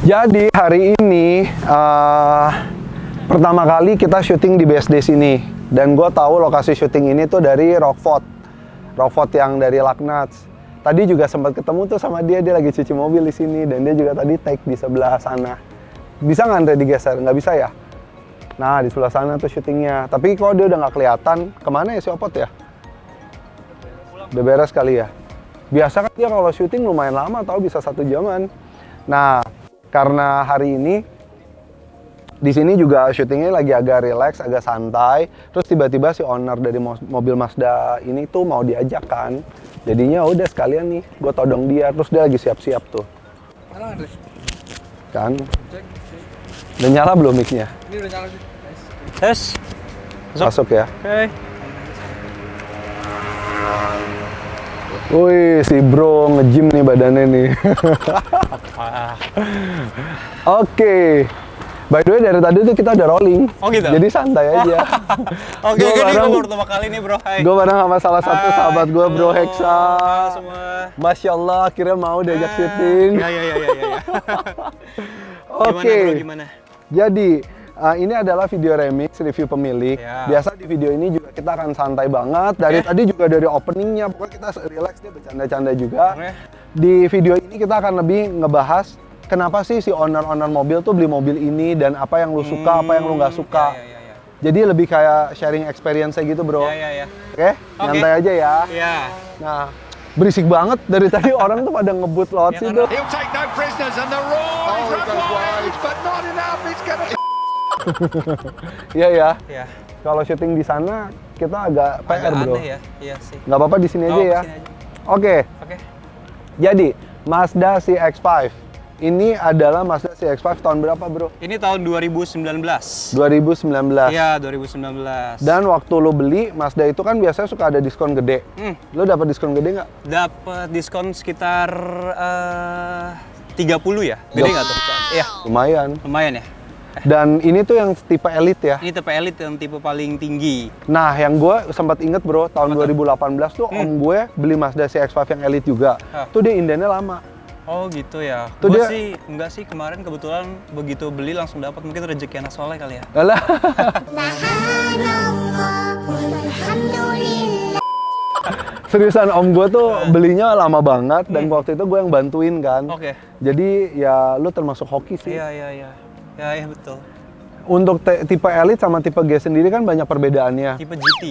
Jadi hari ini pertama kali kita syuting di BSD sini. Dan gue tahu lokasi syuting ini tuh dari Rockford yang dari Lagnats. Tadi juga sempat ketemu tuh sama dia lagi cuci mobil di sini. Dan dia juga tadi take di sebelah sana. Bisa nggak Andre digeser? Nggak bisa ya? Nah di sebelah sana tuh syutingnya. Tapi kalau dia udah nggak kelihatan, kemana ya si Opot ya? Udah beres kali ya? Biasa kan dia kalau syuting lumayan lama, tahu bisa 1 jaman. Nah, karena hari ini di sini juga syutingnya lagi agak relax, agak santai. Terus tiba-tiba si owner dari mobil Mazda ini tuh mau diajak kan. Jadinya udah sekalian nih, gue todong dia. Terus dia lagi siap-siap tuh. Mana Andre? Kan? Cek. Udah nyala belum mic-nya? Ini udah nyala sih. Tes. Masuk ya. Oke. Wih, si bro nge-gym nih badannya nih. Oke. By the way, dari tadi tuh kita udah rolling. Oh gitu? Jadi santai aja. Oke, ini gue baru pertama kali nih bro. Hai. Gue bareng sama salah satu sahabat gue, Bro Hexa. Halo semua. Masya Allah, akhirnya mau diajak syuting. Ya. Oke. Gimana? Jadi, ini adalah video remix, review pemilik. Ya. Biasa di video ini juga kita akan santai banget. Dari tadi juga dari openingnya, pokoknya kita relax deh, bercanda-canda juga. Oke. Di video ini kita akan lebih ngebahas kenapa sih si owner-owner mobil tuh beli mobil ini dan apa yang lu suka, apa yang lu nggak suka. Ya. Jadi lebih kayak sharing experience-nya gitu, bro. Ya. Oke, nyantai aja ya. Ya. Nah, berisik banget dari tadi orang tuh pada ngebut lewat Ya, situ. He'll take no prisoners and the roar is wide, but not enough. It's gonna. Iya ya. Ya. Kalau syuting di sana kita agak PR, bro. Aneh ya. Iya sih. Nggak apa-apa di sini aja ya. Kesini aja. Oke. Oke. Jadi Mazda CX-5 ini adalah Mazda CX-5 tahun berapa, bro? Ini tahun 2019. 2019. Iya, 2019. Dan waktu lo beli Mazda itu kan biasanya suka ada diskon gede. Lo dapat diskon gede nggak? Dapat diskon sekitar 30 ya. Gede nggak tuh? Iya, Lumayan ya. Dan ini tuh yang tipe elite ya. Ini tipe elite yang tipe paling tinggi. Nah, yang gue sempat inget, bro, tahun 2018 tuh om gue beli Mazda CX-5 yang elite juga. Tuh dia indennya lama. Oh gitu ya. Tuh Gue dia- sih enggak sih, kemarin kebetulan begitu beli langsung dapat, mungkin rezeki anak soleh kali ya. Alah. Seriusan om gue tuh belinya lama banget dan waktu itu gue yang bantuin kan. Oke. Jadi ya lu termasuk hoki sih. Iya. Ya betul. Untuk tipe elite sama tipe G sendiri kan banyak perbedaannya. Tipe GT.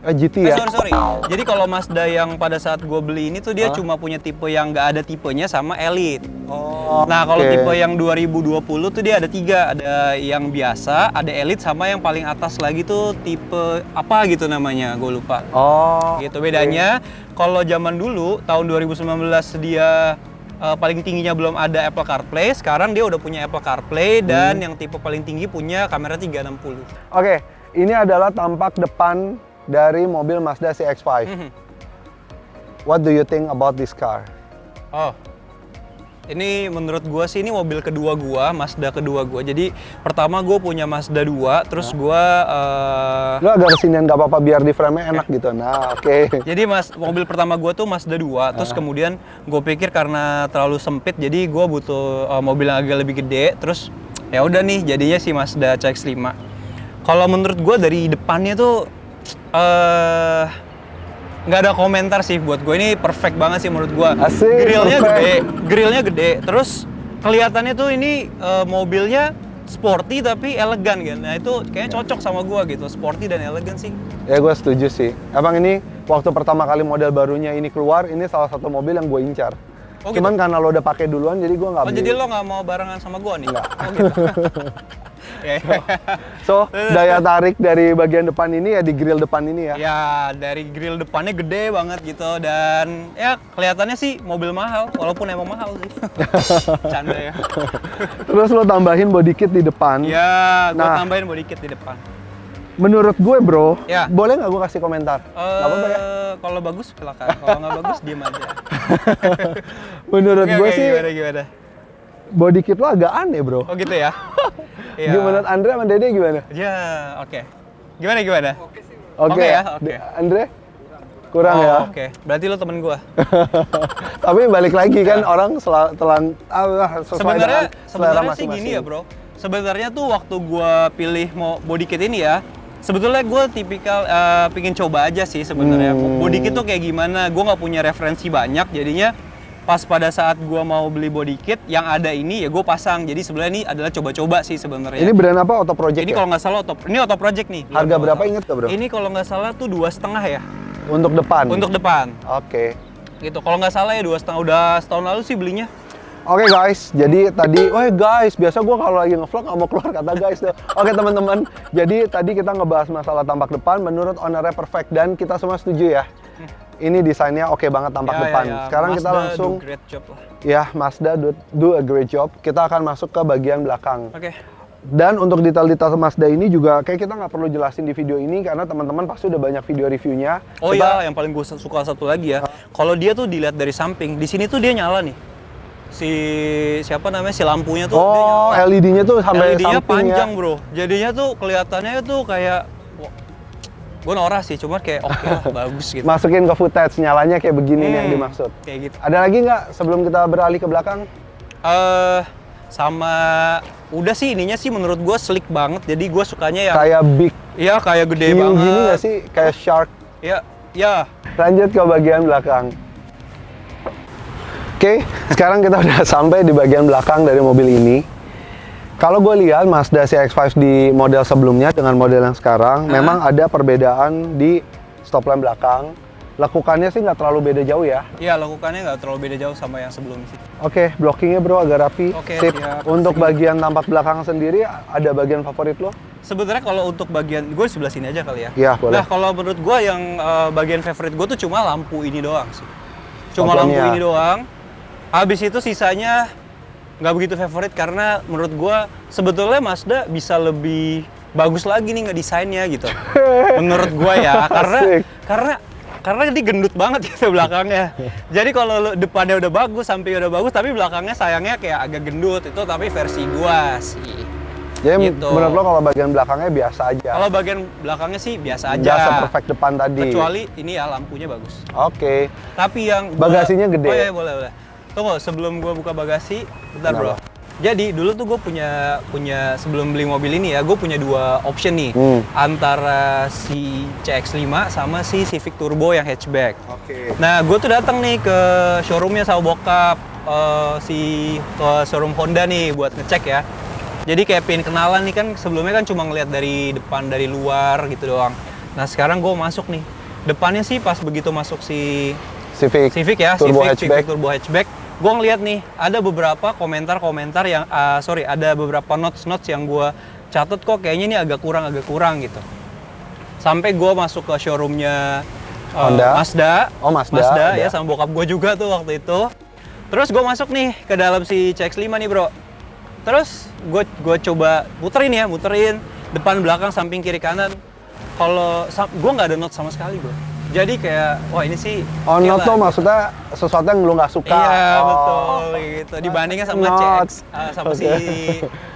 GT ya. Sorry. Jadi kalau Mazda yang pada saat gue beli ini tuh dia cuma punya tipe yang nggak ada tipenya sama Elite. Oh, Nah kalau oke. tipe yang 2020 tuh dia ada 3. Ada yang biasa, ada Elite, sama yang paling atas lagi tuh tipe apa gitu namanya, gue lupa. Oh. Gitu bedanya. Kalau zaman dulu tahun 2019 dia paling tingginya belum ada Apple CarPlay, sekarang dia udah punya Apple CarPlay dan yang tipe paling tinggi punya kamera 360. Oke, ini adalah tampak depan dari mobil Mazda CX-5. What do you think about this car? Oh, ini menurut gua sih ini mobil kedua gua, Mazda kedua gua. Jadi pertama gua punya Mazda 2, terus gua Lu agak kesinian gak apa-apa biar di frame-nya enak gitu. Nah, oke. jadi mobil pertama gua tuh Mazda 2, terus kemudian gue pikir karena terlalu sempit, jadi gua butuh mobil yang agak lebih gede. Terus ya udah nih, jadinya si Mazda CX-5. Kalau menurut gua dari depannya tuh nggak ada komentar sih, buat gue ini perfect banget sih menurut gue. Asik, Grillnya gede, terus kelihatannya tuh ini mobilnya sporty tapi elegan kan. Nah itu kayaknya cocok sama gue gitu, sporty dan elegan sih. Ya gue setuju sih. Emang ini waktu pertama kali model barunya ini keluar, ini salah satu mobil yang gue incar. Oh, gitu? Cuman karena lo udah pakai duluan, jadi gue nggak Oh beli. jadi lo nggak mau barengan sama gue nih? Nggak. Oh gitu. Ya. So, daya tarik dari bagian depan ini ya di grill depan ini ya. Ya dari grill depannya gede banget gitu, dan ya kelihatannya sih mobil mahal, walaupun emang mahal sih. Canda ya. Terus lo tambahin body kit di depan. Ya, gue Nah. tambahin body kit di depan. Menurut gue, bro, Ya. boleh nggak gue kasih komentar? Nggak apa-apa ya? Kalau bagus silakan, kalau nggak bagus diem aja. Menurut Oke, gue oke, sih gimana? body kit lo agak aneh, bro. Oh gitu ya? Iya. Gimana Andre sama Dede gimana? Ya, oke. Gimana? Oke Oke ya, oke. Andre? Kurang Oh, ya. Oke, berarti lo temen gua. Tapi balik lagi kan orang sesuai Sebenarnya dengan selera sebenarnya sih masing-masing. gini ya, Bro. Sebenarnya tuh waktu gua pilih mau body kit ini ya, sebetulnya gue tipikal pingin coba aja sih sebenarnya. Body kit tuh kayak gimana? Gue nggak punya referensi banyak, jadinya pas pada saat gue mau beli body kit yang ada ini ya gue pasang. Jadi sebenarnya ini adalah coba-coba sih sebenarnya. Ini brand apa? Auto Project Ini ya? kalau nggak salah ini Auto Project nih. Harga kalau berapa nggak inget gak bro? salah. Ini kalau nggak salah tuh 2,5 ya. Untuk depan? Untuk depan. Oke. Gitu. Kalau nggak salah ya 2,5. Udah setahun lalu sih belinya. Oke guys, jadi tadi, guys, biasa gue kalau lagi ngevlog nggak mau keluar kata guys tuh. Oke teman-teman, jadi tadi kita ngebahas masalah tampak depan, menurut ownernya perfect dan kita semua setuju ya. Ini desainnya oke banget tampak depan. Sekarang kita Mazda langsung, do great job lah. ya Mazda do a great job. Kita akan masuk ke bagian belakang. Oke. Dan untuk detail-detail Mazda ini juga kayak kita nggak perlu jelasin di video ini karena teman-teman pasti udah banyak video reviewnya. Oh iya, yang paling gue suka satu lagi ya. Kalau dia tuh dilihat dari samping, di sini tuh dia nyala nih. Siapa namanya si lampunya tuh dia Oh, nyala. LED-nya tuh sampai LED-nya samping panjang ya. bro, jadinya tuh kelihatannya tuh kayak gue norak sih, cuma kayak oke lah bagus gitu. Masukin ke footage nyalanya kayak begini nih yang dimaksud. Kayak gitu. Ada lagi nggak sebelum kita beralih ke belakang? Sama udah sih ininya sih menurut gue slick banget, jadi gue sukanya yang Kayak big iya kayak gede hiu banget. gini nggak sih? Kayak shark. Ya. Lanjut ke bagian belakang. Oke, sekarang kita udah sampai di bagian belakang dari mobil ini. Kalau gue lihat Mazda CX-5 di model sebelumnya dengan model yang sekarang, memang ada perbedaan di stop lamp belakang. Lekukannya sih nggak terlalu beda jauh ya. Iya, lakukannya nggak terlalu beda jauh sama yang sebelum sih. Oke, blockingnya bro agak rapi. Oke, Sip. siap. Untuk bagian tampak belakang sendiri, ada bagian favorit lo? Sebenarnya kalau untuk bagian gue sebelah sini aja kali ya. Iya, boleh. Nah, kalau menurut gue yang bagian favorit gue tuh cuma lampu ini doang sih. Cuma Lampunya. lampu ini doang. Habis itu sisanya nggak begitu favorit karena menurut gue sebetulnya Mazda bisa lebih bagus lagi nih ngedesainnya gitu. Menurut gue ya, Asik. karena dia gendut banget gitu belakangnya. Jadi kalau depannya udah bagus, sampingnya udah bagus, tapi belakangnya sayangnya kayak agak gendut itu. Tapi versi gua sih. Jadi Gitu. menurut lo kalau bagian belakangnya biasa aja? Kalau bagian belakangnya sih biasa aja. Nggak se-perfect depan tadi? Kecuali ini ya lampunya bagus. Oke. Tapi yang Bagasinya gede. Oh iya boleh. Tunggu sebelum gua buka bagasi, bentar Kenapa? bro. Jadi dulu tuh gue punya sebelum beli mobil ini ya, gue punya dua option nih antara si CX-5 sama si Civic Turbo yang hatchback. Oke. Nah gue tuh datang nih ke showroomnya sama bokap ke showroom Honda nih buat ngecek ya. Jadi kayak pengen kenalan nih kan, sebelumnya kan cuma ngeliat dari depan dari luar gitu doang. Nah sekarang gue masuk nih, depannya sih pas begitu masuk si Civic ya, Turbo Civic hatchback. Turbo hatchback. Gue ngeliat nih, ada beberapa komentar-komentar yang, ada beberapa notes yang gue catat kok kayaknya ini agak kurang gitu. Sampai gue masuk ke showroomnya Honda? Mazda. Oh, Mazda. Ya, sama bokap gue juga tuh waktu itu. Terus gue masuk nih ke dalam si CX-5 nih bro. Terus gue coba muterin depan belakang samping kiri kanan. Kalau gue nggak ada note sama sekali bro. Jadi kayak, wah ini sih On oke note lah, tuh gitu. maksudnya sesuatu yang lo nggak suka. Iya Oh. betul gitu. Dibandingkan sama Notes. sama si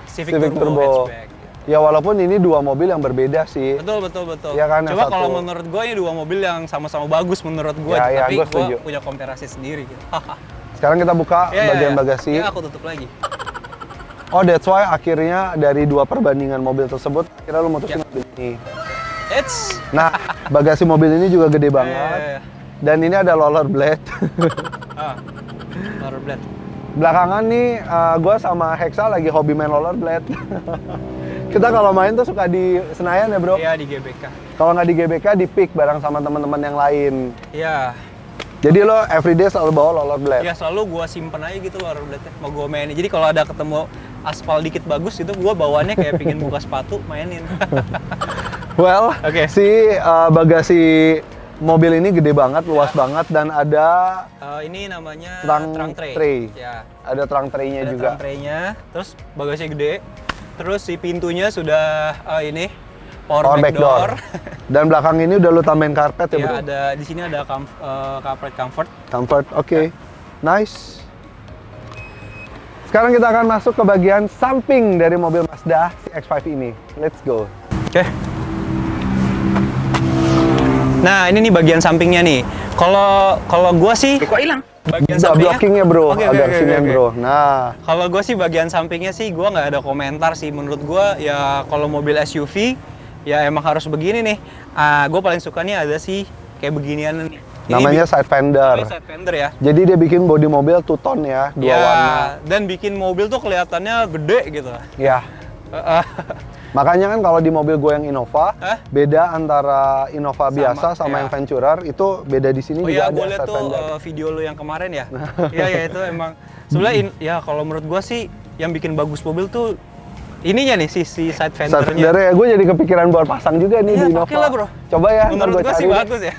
Civic Civic Turbo hatchback. Ya walaupun ini dua mobil yang berbeda sih. Betul. Iya kan, yang Cuma satu- kalau menurut gue ini dua mobil yang sama-sama bagus menurut gue, Ya, tapi gua setuju. gue punya komparasi sendiri gitu. Sekarang kita buka Iya, bagian bagasi. Ya, aku tutup lagi. Oh, that's why akhirnya dari dua perbandingan mobil tersebut, kira lu mutusin Ya. mobil ini. It's Nah, bagasi mobil ini juga gede banget. Iya. Dan ini ada roller blade. Rollerblade. Belakangan nih, gue sama Hexa lagi hobi main rollerblade. Kita kalau main tuh suka di Senayan ya bro. Iya di GBK. Kalau nggak di GBK, di PIK bareng sama teman-teman yang lain. Iya. Jadi lo everyday selalu bawa rollerblade. Ya selalu gua simpen aja gitu rollerblade-nya. Mau gua mainin. Jadi kalau ada ketemu aspal dikit bagus itu gua bawaannya kayak pingin buka sepatu mainin. Well, Oke. si bagasi mobil ini gede banget, luas banget, dan ada Ini namanya Trunk tray. tray. Ya. ada trunk tray-nya Ada juga. trunk tray-nya. Terus bagasinya gede. Terus si pintunya sudah ini power back door. Dan belakang ini udah lu tambahin karpet ya, Ya bro? ada di sini ada carpet comfort. Comfort, oke. Nice. Sekarang kita akan masuk ke bagian samping dari mobil Mazda CX-5 ini. Let's go. Oke. Nah, ini nih bagian sampingnya nih. Kalau gua sih bagian Bisa sampingnya blockingnya bro, Oke, ada oke, sini oke. bro. Nah, Kalau gue sih bagian sampingnya sih gue nggak ada komentar sih. Menurut gue ya kalau mobil SUV ya emang harus begini nih. Gue paling suka nih ada sih kayak beginian nih. namanya side fender. Namanya side fender ya. Jadi dia bikin body mobil two tone ya, dua Ya, warna. dan bikin mobil tuh kelihatannya gede gitu. Ya. Makanya kan kalau di mobil gue yang Innova, Hah? beda antara Innova biasa sama ya. yang Venturer, itu beda di sini Oh juga iya, ada gue liat side tuh fender. video lu yang kemarin ya. Iya ya itu emang sebenarnya ya kalau menurut gue sih yang bikin bagus mobil tuh ininya nih sisi side Side fendernya. fender ya, gue jadi kepikiran buat pasang juga nih Iya, di Innova. pakai lah, bro. Coba ya, ntar Menurut gue gue cari sih deh. bagus ya.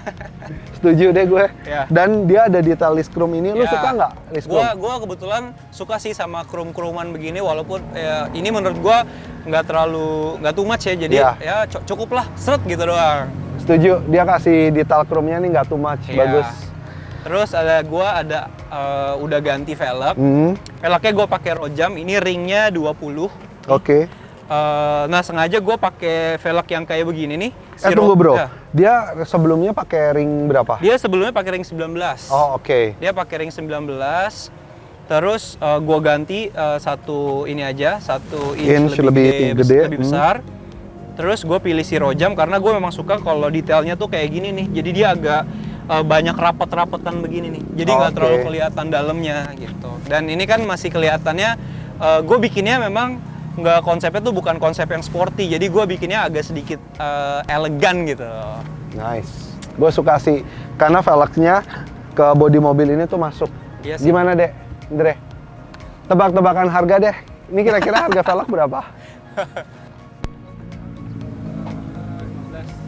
Setuju deh gue. Ya. Dan dia ada detail list chrome ini, lu Ya. suka nggak list chrome? Gua kebetulan suka sih sama krum-kruman begini walaupun ya, ini menurut gua nggak too much ya. Jadi Iya. ya cukup lah, seret gitu doang. Setuju, dia kasih detail chrome-nya nih nggak too much, Iya. bagus. Terus ada udah ganti velg. Velgnya gua pakai Rojam, ini ringnya 20. Oke. Nah sengaja gua pakai velg yang kayak begini nih. Tunggu bro, Ya. dia sebelumnya pakai ring berapa? Dia sebelumnya pakai ring 19. Oh oke. Dia pakai ring 19. Terus gua ganti satu ini aja, 1 inch lebih gede. lebih besar. Terus gue pilih si Rojam karena gue memang suka kalau detailnya tuh kayak gini nih. Jadi dia agak banyak rapet-rapetan begini nih. Jadi nggak Oke. terlalu kelihatan dalamnya gitu. Dan ini kan masih kelihatannya gue bikinnya memang nggak konsepnya tuh bukan konsep yang sporty. Jadi gue bikinnya agak sedikit elegan gitu. Nice. Gue suka sih, karena velgnya ke bodi mobil ini tuh masuk. Iya sih. Gimana dek, Andre? Tebak-tebakan harga deh. Ini kira-kira harga velg berapa?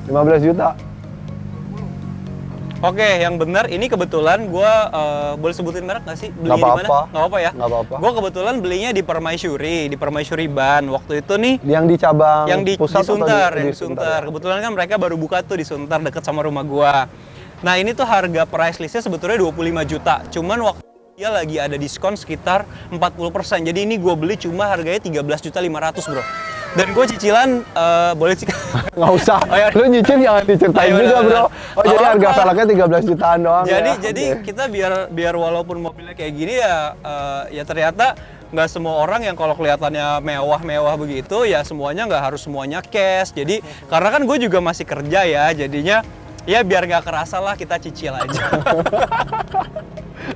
15 juta. Oke, yang benar ini kebetulan gue boleh sebutin merek nggak sih? Belinya Nggak di mana? apa-apa. Nggak apa-apa ya? Nggak apa-apa. Gue kebetulan belinya di Permaisuri Ban. Waktu itu nih Yang di cabang yang di pusat atau Sunter, di yang di Sunter. ya? Kebetulan kan mereka baru buka tuh di Sunter deket sama rumah gua. Nah, ini tuh harga price listnya sebetulnya 25 juta. Cuman waktu dia lagi ada diskon sekitar 40%. Jadi ini gua beli cuma harganya 13.500.000, Bro. Dan gue cicilan boleh sih. Nggak usah. Oh, ya. Lu nyicil jangan diceritain Ayo, juga, bener, bro. bener. Oh, jadi Oh, harga apa? velgnya 13 jutaan doang Jadi ya? jadi Oke. kita biar walaupun mobilnya kayak gini ya ya ternyata nggak semua orang yang kalau kelihatannya mewah-mewah begitu ya semuanya nggak harus semuanya cash. Jadi karena kan gue juga masih kerja ya, jadinya ya biar nggak kerasa lah kita cicil aja.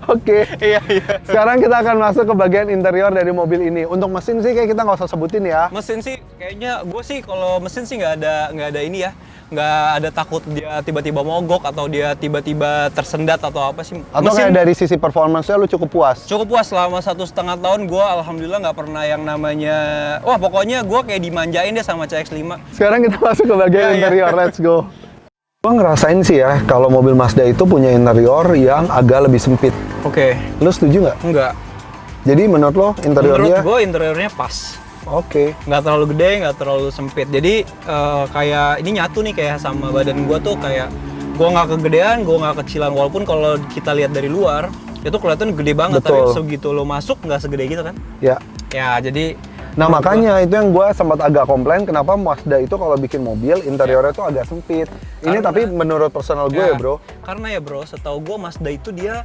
Oke. Iya iya. Sekarang kita akan masuk ke bagian interior dari mobil ini. Untuk mesin sih kayak kita nggak usah sebutin ya. Mesin sih kayaknya gue sih kalau mesin sih nggak ada ini ya, nggak ada takut dia tiba-tiba mogok atau dia tiba-tiba tersendat atau apa sih. Atau kayak dari sisi performance-nya lu cukup puas? Cukup puas selama 1,5 tahun gue alhamdulillah nggak pernah yang namanya wah pokoknya gue kayak dimanjain deh sama CX-5. Sekarang kita masuk ke bagian Iya, iya. interior, let's go. Gua ngerasain sih ya, kalau mobil Mazda itu punya interior yang agak lebih sempit. Oke. Lu setuju nggak? Enggak. Jadi menurut lo interiornya? Menurut gue interiornya pas. Oke. Nggak terlalu gede, nggak terlalu sempit. Jadi kayak ini nyatu nih kayak sama badan gue tuh kayak gue nggak kegedean, gue nggak kecilan. Walaupun kalau kita lihat dari luar itu kelihatan gede banget, Betul. tapi segitu lo masuk nggak segede gitu kan? Ya. Ya jadi. Nah menurut makanya itu yang gue sempat agak komplain kenapa Mazda itu kalau bikin mobil interiornya tuh agak sempit. Ini Karena- tapi menurut personal gue ya bro. Karena ya bro, setahu gue Mazda itu dia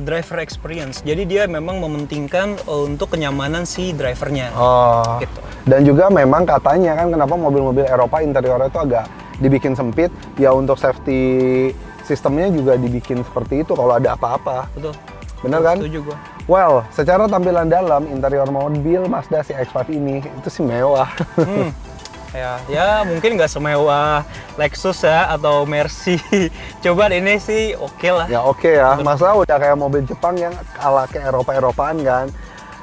driver experience. Jadi dia memang mementingkan untuk kenyamanan si drivernya. Oh. Gitu. Dan juga memang katanya kan kenapa mobil-mobil Eropa interiornya itu agak dibikin sempit ya untuk safety sistemnya juga dibikin seperti itu kalau ada apa-apa. Betul. Bener kan? Setuju gue. Well, secara tampilan dalam interior mobil Mazda CX-5 ini itu sih mewah. Ya mungkin nggak semewah Lexus ya atau Mercy. Coba ini sih oke lah. Ya oke ya, masa udah kayak mobil Jepang yang ala ke Eropa-Eropaan kan.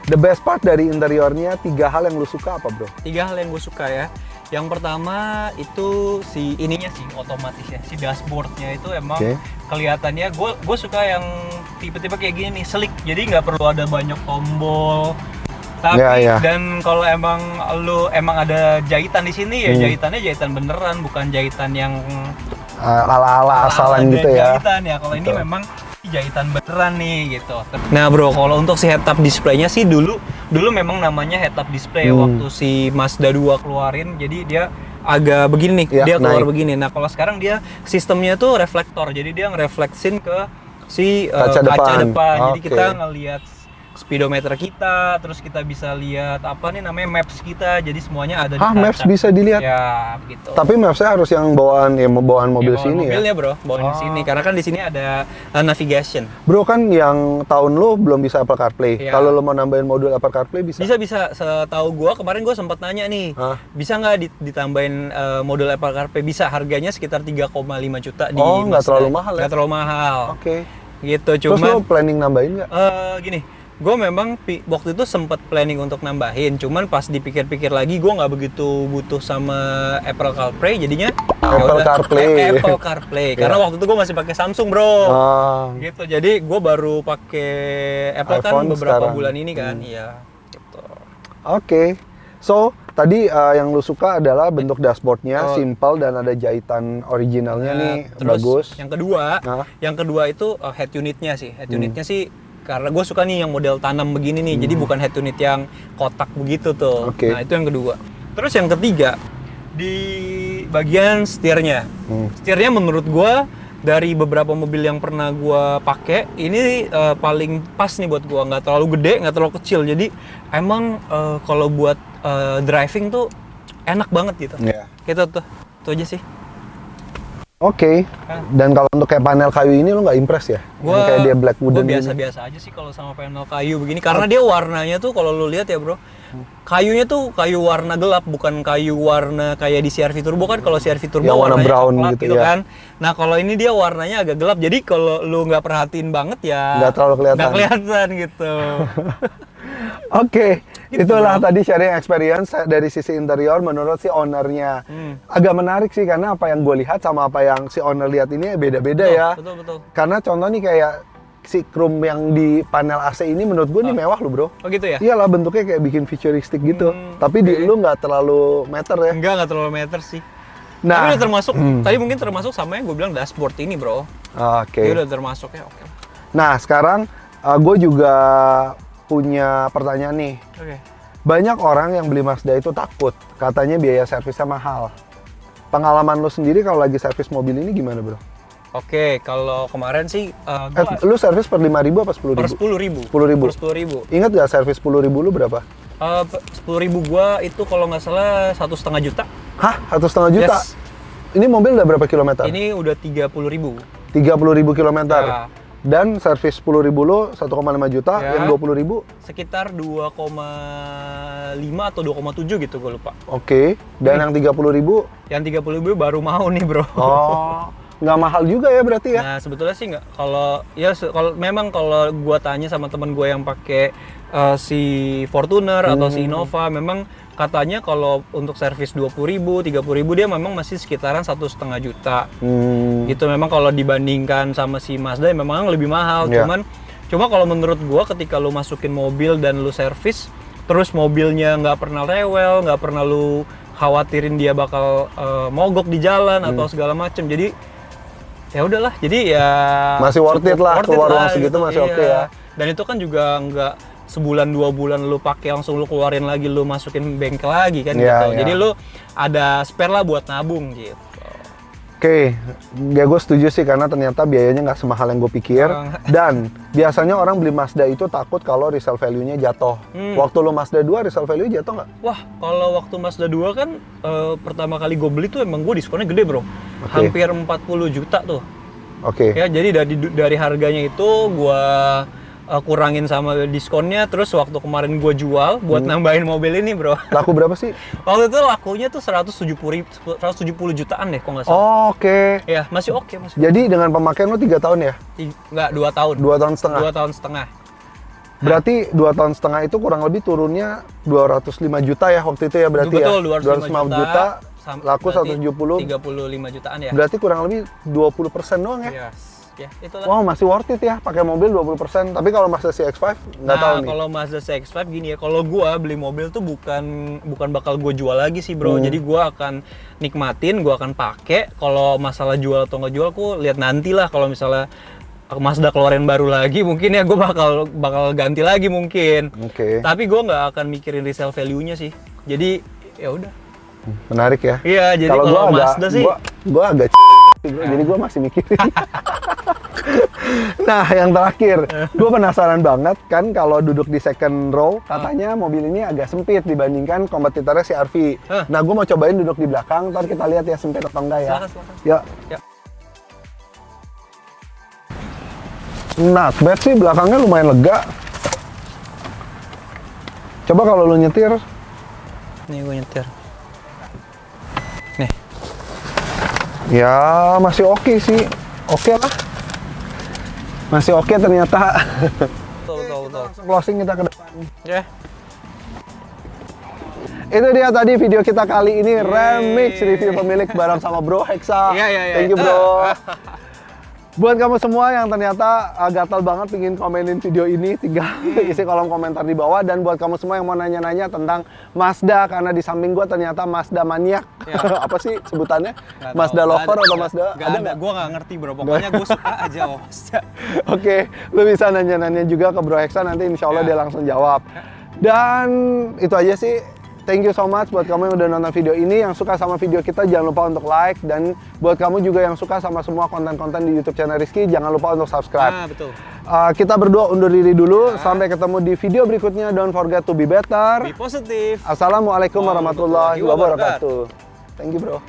The best part dari interiornya 3 hal yang lu suka apa bro? 3 hal yang gue suka ya. Yang pertama itu si ininya sih otomatis ya, si dashboardnya itu emang Oke. kelihatannya gue suka yang tipe-tipe kayak gini nih, slick. Jadi nggak perlu ada banyak tombol. Tapi Ya, ya. dan kalau emang ada jahitan di sini ya jahitannya jahitan beneran, bukan jahitan yang Ala-ala asalan ada gitu ya. Jahitan ya. Kalau ini Betul. memang jahitan beneran nih gitu. Nah bro, kalau untuk si head up display-nya sih dulu memang namanya head up display ya, waktu si Mazda 2 keluarin. Jadi dia agak begini nih, Iya, dia keluar naik. begini. Nah, kalau sekarang dia sistemnya tuh reflektor. Jadi dia ngerefleksin ke si Kaca depan. Jadi Oke. kita ngelihat speedometer kita, terus kita bisa lihat apa nih namanya maps kita. Jadi semuanya ada di Hah, kaca. maps bisa dilihat? Ya, gitu. Tapi mapsnya harus yang bawaan mobil Ya, sini mobilnya, ya. bro, bawain di sini. Karena kan di sini ada navigation. Bro, kan yang tahun lu belum bisa Apple CarPlay. Iya. Kalau lu mau nambahin modul Apple CarPlay bisa. Bisa. Setahu gua kemarin gua sempat nanya nih, Hah? bisa nggak ditambahin modul Apple CarPlay? Bisa, harganya sekitar 3,5 juta di Oh, nggak Mazda. terlalu mahal ya? Nggak terlalu mahal. Oke. Gitu, Terus lu cuman planning nambahin nggak? gini, gue memang waktu itu sempat planning untuk nambahin, cuman pas dipikir-pikir lagi gue nggak begitu butuh sama Apple CarPlay, jadinya ya Apple udah, CarPlay. Apple CarPlay. Karena waktu itu gue masih pakai Samsung, bro. Ah, Gitu, jadi gue baru pakai Apple kan iPhone beberapa sekarang. bulan ini kan, iya. Gitu. Oke. So, tadi yang lu suka adalah bentuk dashboardnya, Oh. simple dan ada jahitan originalnya Nah, nih, terus bagus. yang kedua itu head unitnya sih. Head unitnya sih karena gue suka nih yang model tanam begini nih. Jadi bukan head unit yang kotak begitu tuh. Oke. Nah, itu yang kedua. Terus yang ketiga di bagian setirnya. Setirnya menurut gue dari beberapa mobil yang pernah gue pakai ini paling pas nih buat gue, nggak terlalu gede, nggak terlalu kecil. Jadi emang kalau buat driving tuh enak banget gitu. Iya. Gitu tuh. Itu aja sih. Oke. Dan kalau untuk kayak panel kayu ini lu nggak impress ya? Yang kayak dia black wooden Gua ini. biasa-biasa aja sih kalau sama panel kayu begini, karena dia warnanya tuh kalau lu lihat ya bro, kayunya tuh kayu warna gelap, bukan kayu warna kayak di CR-V Turbo kan. Kalau CR-V Turbo Ya, warna warnanya brown coklat gitu, ya. kan. Nah kalau ini dia warnanya agak gelap, jadi kalau lu nggak perhatiin banget ya Nggak terlalu kelihatan. nggak kelihatan gitu. Oke, Gitu, itulah bro. tadi sharing experience dari sisi interior menurut si ownernya. Agak menarik sih karena apa yang gue lihat sama apa yang si owner lihat ini beda-beda ya. Betul. Karena contoh nih kayak si chrome yang di panel AC ini menurut gue nih mewah loh bro. Oh gitu ya? Iyalah bentuknya kayak bikin futuristik gitu. Tapi di lu nggak terlalu meter ya. Nggak terlalu meter sih. Nah, Tapi udah termasuk, tadi mungkin termasuk sama yang gue bilang dashboard ini bro. oke. Dia udah termasuk ya, oke. Nah sekarang gue juga punya pertanyaan nih. Oke. Banyak orang yang beli Mazda itu takut, katanya biaya servisnya mahal. Pengalaman lu sendiri kalau lagi servis mobil ini gimana bro? Oke, kalau kemarin sih gua Lu servis per 5.000 apa 10.000? per 10.000. 10.000. Per 10.000. Ingat gak servis 10.000 lu berapa? 10.000 gua itu kalau nggak salah 1,5 juta. Hah? 1,5 juta? Yes. Ini mobil udah berapa kilometer? Ini udah 30.000. 30.000 kilometer. Ya. Dan servis 10.000 lu 1,5 juta, Ya. yang 20.000? Sekitar 2,5 atau 2,7 gitu gue lupa. Oke. Dan yang 30.000? Yang 30.000 baru mau nih, Bro. Oh, nggak mahal juga ya berarti ya? Nah, sebetulnya sih nggak, kalau ya kalau memang kalau gua tanya sama teman gue yang pakai si Fortuner atau si Innova, memang katanya kalau untuk servis 20.000, 30.000 dia memang masih sekitaran 1,5 juta. Gitu memang kalau dibandingkan sama si Mazda memang lebih mahal. Ya. Cuma kalau menurut gua ketika lu masukin mobil dan lu servis, terus mobilnya nggak pernah rewel, nggak pernah lu khawatirin dia bakal mogok di jalan atau segala macem. Jadi ya udahlah, jadi ya Masih worth it lah, worth it keluar uang lah, segitu gitu, masih iya. oke ya. Dan itu kan juga nggak sebulan 2 bulan lu pakai langsung lu keluarin lagi, lu masukin bengkel lagi kan Iya, gitu. iya. Jadi lu ada spare lah buat nabung gitu. Oke, ya gue setuju sih karena ternyata biayanya nggak semahal yang gue pikir. Dan biasanya orang beli Mazda itu takut kalau resale value-nya jatuh. Waktu lo Mazda 2 resale value jatuh nggak? Wah, kalau waktu Mazda 2 kan pertama kali gue beli tuh emang gue diskonnya gede bro. Oke. Hampir 40 juta tuh. Oke. Ya, jadi dari harganya itu gue kurangin sama diskonnya, terus waktu kemarin gue jual buat nambahin mobil ini bro. Laku berapa sih? Waktu itu lakunya tuh 170 jutaan deh kalau nggak salah. Oh, oke. Ya, masih oke. Masih Jadi dengan pemakaian lo 3 tahun ya? nggak 2 tahun. 2 tahun setengah? 2 tahun setengah. Berarti 2 tahun setengah itu kurang lebih turunnya 205 juta ya waktu itu ya berarti Betul, ya? 205 juta. Laku Berarti 170. 35 jutaan ya. Berarti kurang lebih 20% doang ya? Yes. Ya, itulah. Wow, masih worth it ya pakai mobil 20%. Tapi kalau Mazda CX-5 nggak tahu nih. Kalau Mazda CX-5 gini ya, kalau gua beli mobil tuh bukan bakal gua jual lagi sih bro. Jadi gua akan nikmatin, gua akan pakai. Kalau masalah jual atau nggak jual, aku lihat nanti lah. Kalau misalnya Mazda keluarin baru lagi, mungkin ya gua bakal ganti lagi mungkin. Oke. Tapi gua nggak akan mikirin resale value-nya sih. Jadi ya udah. Menarik ya. Iya, jadi Kalau kalau gua agak, Mazda sih gua agak bro, jadi gua masih mikirin. Nah, yang terakhir, gua penasaran banget kan kalau duduk di second row, katanya mobil ini agak sempit dibandingkan kompetitornya CR-V. Nah, gua mau cobain duduk di belakang, ntar kita lihat ya sempit atau enggak ya. Silakan. Ya. Ya. Not bad sih, belakangnya lumayan lega. Coba kalau lu nyetir. Nih gue nyetir. Nih. Ya, masih oke sih. Oke lah. Masih oke ternyata. Tahu. Langsung closing kita ke depan. Ya. Itu dia tadi video kita kali ini, remix review pemilik bareng sama Bro Hexa. Iya. Thank you bro. Buat kamu semua yang ternyata gatal banget pingin komenin video ini, tinggal isi kolom komentar di bawah. Dan buat kamu semua yang mau nanya-nanya tentang Mazda, karena di samping gua ternyata Mazda maniak. Ya. Apa sih sebutannya? Nggak Mazda tahu. lover Nggak atau ada. Mazda? Nggak ada. Gue nggak ngerti bro. Pokoknya gue suka aja Mazda. Oke, lu bisa nanya-nanya juga ke Bro Hexa, nanti insya Allah Ya. dia langsung jawab. Dan itu aja sih. Thank you so much buat kamu yang udah nonton video ini. Yang suka sama video kita jangan lupa untuk like. Dan buat kamu juga yang suka sama semua konten-konten di YouTube channel Rizky, jangan lupa untuk subscribe. Nah, betul. Kita berdua undur diri dulu. Sampai ketemu di video berikutnya. Don't forget to be better. Be positif. Assalamualaikum warahmatullahi wabarakatuh. Thank you bro.